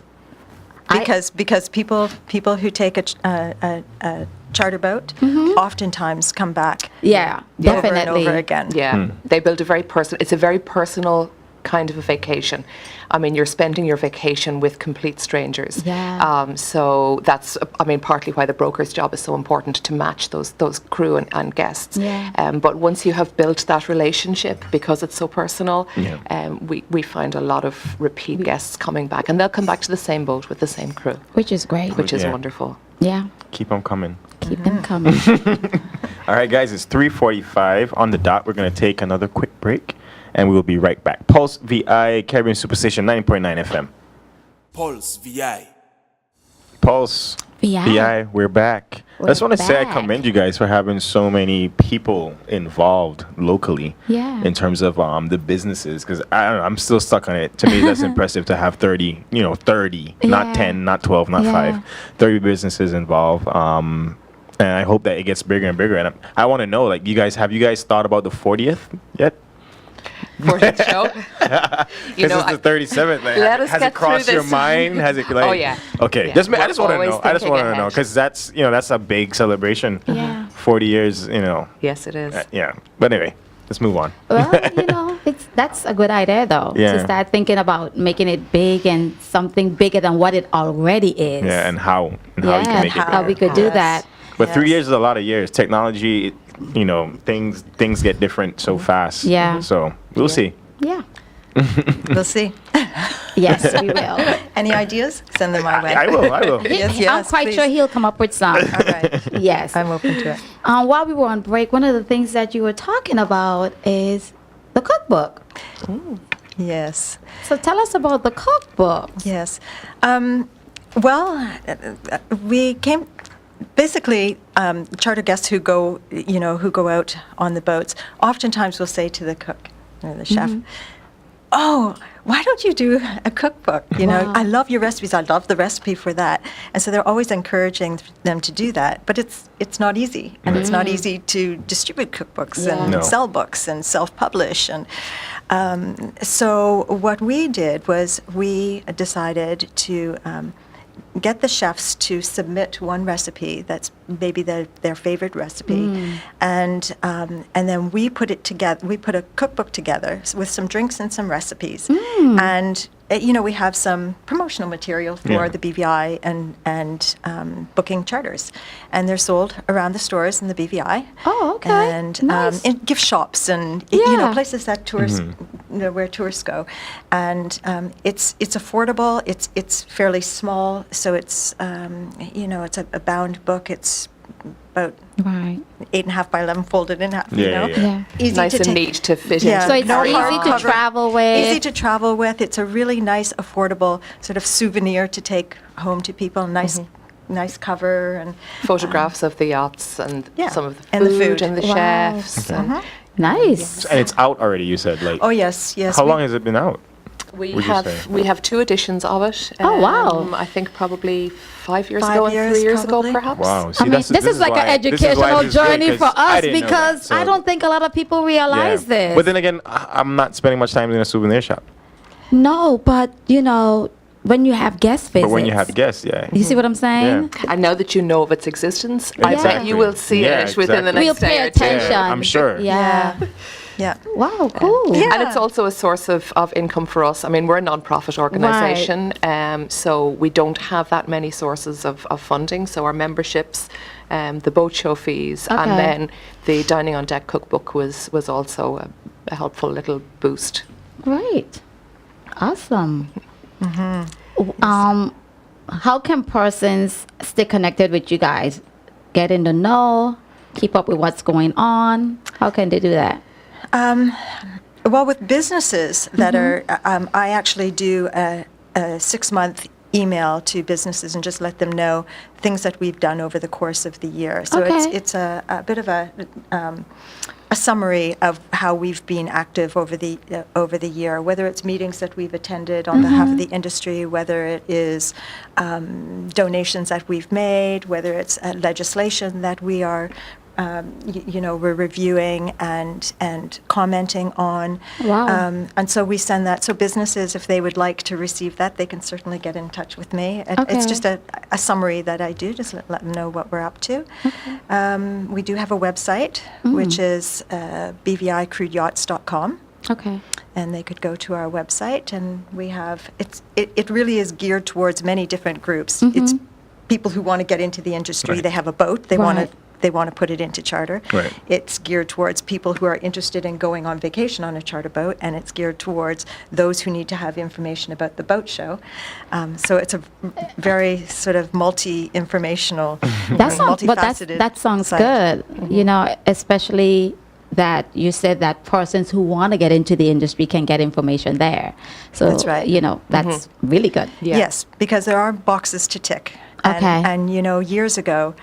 I- Because people who take a charter boat oftentimes come back Yeah, over definitely. and over again. Yeah, they build a very personal. It's a very personal kind of a vacation. I mean, you're spending your vacation with complete strangers. Yeah. So that's, I mean, partly why the broker's job is so important, to match those crew and guests. Yeah. But once you have built that relationship, because it's so personal, Yeah. we find a lot of repeat guests coming back, and they'll come back to the same boat with the same crew, Which is great. which is Yeah. wonderful. Yeah. Keep them coming. Keep them coming. All right, guys, it's 3:45 on the dot. We're going to take another quick break, and we will be right back. Pulse VI, Caribbean Superstation 90.9 FM. Pulse VI. Pulse VI. we're back. I just We're want to say I back. commend you guys for having so many people involved locally. Yeah. In terms of the businesses, because I don't know, I'm still stuck on it. To me, that's impressive to have 30, 30, Yeah. not 10, not 12, not Yeah. 5, 30 businesses involved. And I hope that it gets bigger and bigger. And I want to know, like, have you guys thought about the 40th yet? 40th show. You This know, is the 37th. Like, let us has get it crossed through your this. mind? Has it like? Oh, yeah. Okay. Yeah. I just We're want to always know. I just thinking want to know ahead. because that's a big celebration. Yeah. 40 years. yes, it is. Yeah. But anyway, let's move on. Well, that's a good idea though. Yeah. To start thinking about making it big and something bigger than what it already is. Yeah, and how you Yeah, can make it how bigger. we could do Yes. that. But 3 Yes. years is a lot of years. Technology, things get different so fast. Yeah. So we'll see. Yeah. We'll see. Yes, we will. Any ideas? Send them my way. I will. Yes, I'm yes, quite please. sure he'll come up with some. All right. Yes. I'm open to it. While we were on break, one of the things that you were talking about is the cookbook. Yes. So tell us about the cookbook. Yes. Well, we came. Basically, charter guests who go out on the boats, oftentimes will say to the cook or the chef, "Oh, why don't you do a cookbook? Wow. I love your recipes. I love the recipe for that." And so they're always encouraging them to do that. But it's not easy, and it's not easy to distribute cookbooks Yeah. and No. sell books and self-publish. And so what we did was we decided to get the chefs to submit one recipe that's maybe their favorite recipe, and then we put it together. We put a cookbook together with some drinks and some recipes, and we have some promotional material for Yeah. the BVI and booking charters, and they're sold around the stores in the BVI. Oh, okay. And Nice. in gift shops and Yeah. places that tourists where tourists go, and it's affordable. It's fairly small, so it's it's a bound book. It's about Right. 8.5 by 11, folded in half. Yeah. Yeah. Easy Nice to and take. neat to fit Yeah. into. So it's No easy to hardcover. travel with. Easy to travel with. It's a really nice, affordable sort of souvenir to take home to people. Nice cover and Photographs of the yachts and Yeah, some of the and the food, food. and the Wow. chefs. And Nice. And it's out already. You said like. oh yes. How long has it been out? we Would you have say? we have 2 editions of it. Oh, wow. I think probably 5 years 5 ago and years, 3 years probably. ago, perhaps. Wow. See, I mean, this is like why- an this is why educational this is good, journey for 'cause I us didn't know because that, so- I don't think a lot of people realize this. But then again, I'm not spending much time in a souvenir shop. No, but when you have guest visits. But when you have guests, yeah. You see what I'm saying? Yeah. And now that you know of its existence, I bet Exactly. you will see Yeah, it within the exactly. next We'll pay day or two. attention. Yeah, I'm sure. Yeah. Yeah. Wow, cool. Yeah. And it's also a source of income for us. I mean, we're a non-profit organisation, so we don't have that many sources of funding. So our memberships, the boat show fees, Okay. and then the Dining on Deck cookbook was also a helpful little boost. Great. Awesome. How can persons stay connected with you guys? Get in the know, keep up with what's going on? How can they do that? Well, with businesses that are, I actually do a 6-month email to businesses and just let them know things that we've done over the course of the year. So Okay. it's a bit of a summary of how we've been active over the year, whether it's meetings that we've attended on behalf of the industry, whether it is donations that we've made, whether it's legislation that we are we're reviewing and commenting on. Wow. And so we send that. So businesses, if they would like to receive that, they can certainly get in touch with me. It's Okay. just a summary that I do, just let them know what we're up to. We do have a website, which is bvicrudeyachts.com. Okay. And they could go to our website, and we have, it really is geared towards many different groups. It's people who want to get into the industry. Right. They have a boat. They want Right. to put it into charter. Right. It's geared towards people who are interested in going on vacation on a charter boat, and it's geared towards those who need to have information about the boat show. So it's a very sort of multi-informational, That sounds, but multifaceted that sounds site. good. You know, especially that you said that persons who want to get into the industry can get information there. So That's right. You know, that's really good. Yeah. Yes, because there are boxes to tick. And, Okay. And, years ago,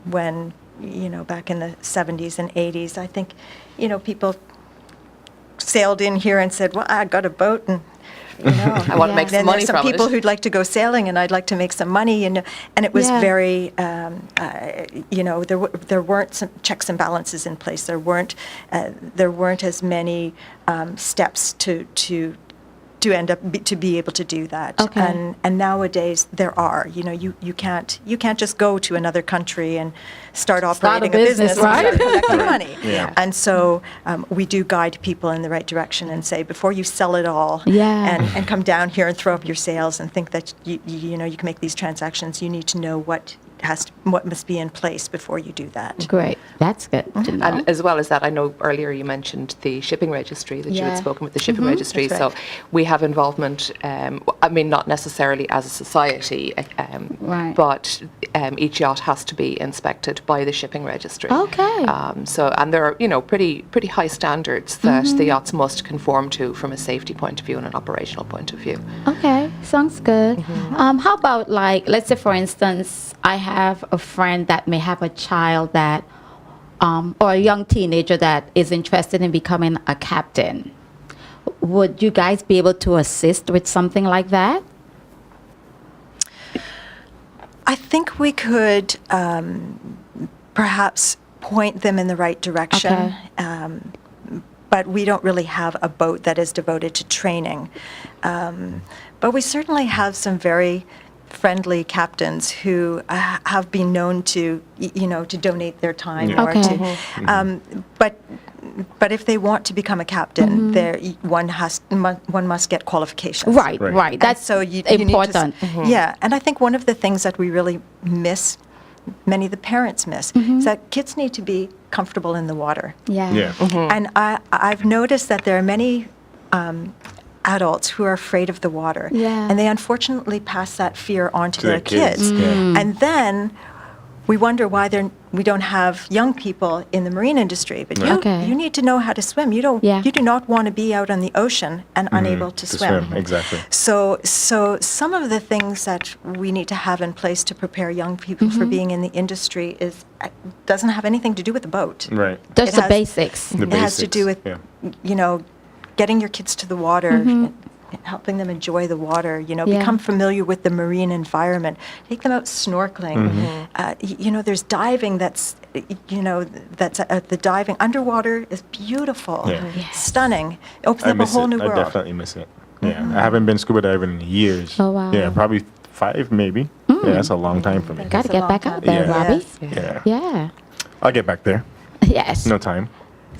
when, back in the 70s and 80s, I think, people sailed in here and said, well, I got a boat and, I want to make some then money there's some from people it. who'd like to go sailing, and I'd like to make some money, and it was Yeah. very, there weren't some checks and balances in place. There weren't as many steps to end up to be able to do that. Okay. And nowadays there are. You can't just go to another country and start operating a business, business right? and start collecting money. Yeah. And so we do guide people in the right direction and say, before you sell it all Yeah. and come down here and throw up your sails and think that you can make these transactions, you need to know what must be in place before you do that. Great. That's good to know. And as well as that, I know earlier you mentioned the shipping registry, that you Yeah. had spoken with the shipping registry. That's So right. we have involvement, not necessarily as a society, Right. but each yacht has to be inspected by the shipping registry. Okay. And there are, pretty high standards that the yachts must conform to from a safety point of view and an operational point of view. Okay, sounds good. How about, like, let's say, for instance, I have a friend that may have a child that, or a young teenager that is interested in becoming a captain. Would you guys be able to assist with something like that? I think we could perhaps point them in the right direction. Okay. But we don't really have a boat that is devoted to training. But we certainly have some very friendly captains who have been known to, to donate their time Yeah. or Okay. to. But if they want to become a captain, one must get qualifications. Right, Right. right. And That's so you need to important. Yeah, and I think one of the things that we really miss, many of the parents miss, is that kids need to be comfortable in the water. Yeah. Yeah. And I've noticed that there are many adults who are afraid of the water. Yeah. And they unfortunately pass that fear on to To their their kids, kids. yeah. And then we wonder why we don't have young people in the marine industry. But Okay. you need to know how to swim. You do not want to be out on the ocean and unable to swim. Exactly. So some of the things that we need to have in place to prepare young people for being in the industry doesn't have anything to do with the boat. Right. Just It the has- basics. The It has to do with, yeah. getting your kids to the water, and helping them enjoy the water, Yeah. become familiar with the marine environment, take them out snorkeling. There's diving that's the diving underwater is beautiful, Yeah. Yes. stunning. It opens I up a miss whole it. new I world. definitely miss it. Yeah. I haven't been scuba diving in years. Oh, wow. Yeah, probably 5 maybe. Yeah, that's a long time for me. Got to It's a get long back time. out there, Yeah. Robbie. Yes. Yeah. Yeah. I'll get back there. Yes. No time.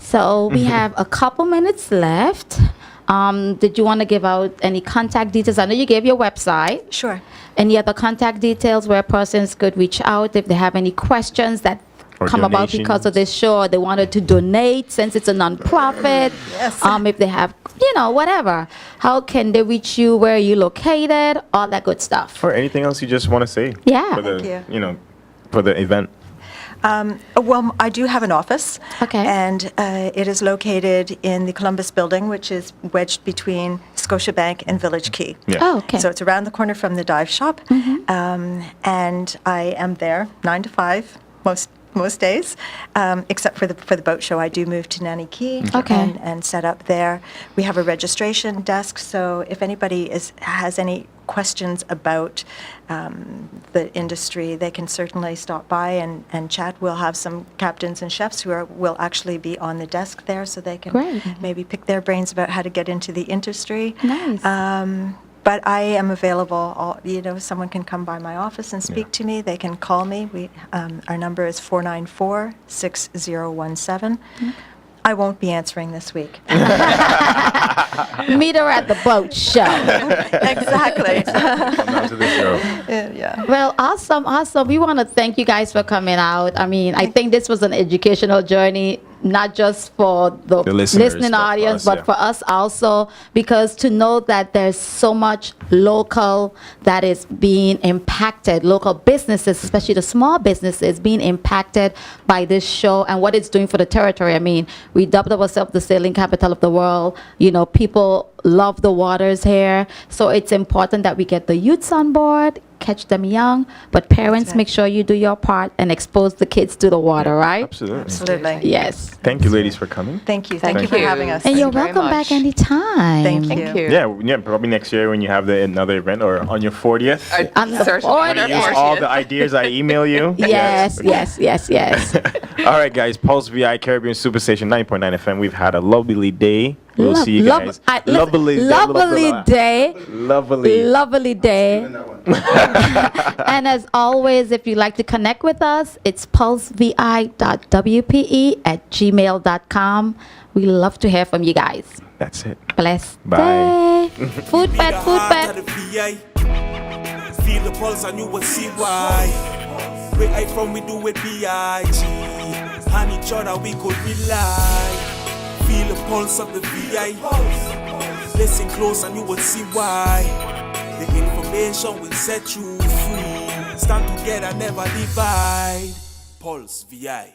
So we have a couple minutes left. Did you want to give out any contact details? I know you gave your website. Sure. Any other contact details where persons could reach out if they have any questions that Or come about because of donations. this show, or they wanted to donate since it's a nonprofit? Yes. If they have, whatever. How can they reach you? Where are you located? All that good stuff. Or anything else you just want to say? Yeah. For the, Thank for the event. Well, I do have an office. Okay. And it is located in the Columbus building, which is wedged between Scotiabank and Village Key. Yeah. Oh, okay. So it's around the corner from the dive shop. And I am there 9 to 5 most days, except for the boat show. I do move to Nanny Key Okay. and set up there. We have a registration desk, so if anybody has any questions about the industry, they can certainly stop by and chat. We'll have some captains and chefs who will actually be on the desk there, so they can Great. maybe pick their brains about how to get into the industry. Nice. But I am available. Someone can come by my office and speak to me. They can call me. Our number is 494-6017. I won't be answering this week. Meet her at the boat show. Exactly. Come down to the show. Yeah. Well, awesome. We want to thank you guys for coming out. I mean, I think this was an educational journey, not just for the listeners, listening but for audience, us, but yeah. for us also, because to know that there's so much local that is being impacted, local businesses, especially the small businesses, being impacted by this show and what it's doing for the territory. I mean, we dubbed ourselves the sailing capital of the world. People love the waters here. So it's important that we get the youths on board, catch them young, but parents, That's right. make sure you do your part and expose the kids to the water, right? Absolutely. Absolutely. Yes. Thank you, ladies, for coming. Thank you. Thank Thank you for you. having us. And Thank you're you very welcome back much. anytime. Thank you. Thank you. Yeah, probably next year when you have another event or on your 40th. On the Certainly. 40th. Use all the ideas I email you. Yes. All right, guys. Pulse VI Caribbean Superstation 9.9 FM. We've had a lovely day. We'll see you guys. Lovely day. Lovely day. And as always, if you'd like to connect with us, it's pulsevi.wpe@gmail.com. We love to hear from you guys. That's it. Blessed Bye. day. Food pet. Feel the pulse and you will see why. Where I from, we do it B.I.G. On each other, we could rely. Feel the pulse of the VI. Listen close and you will see why. The information will set you free. Stand together, never divide. Pulse VI.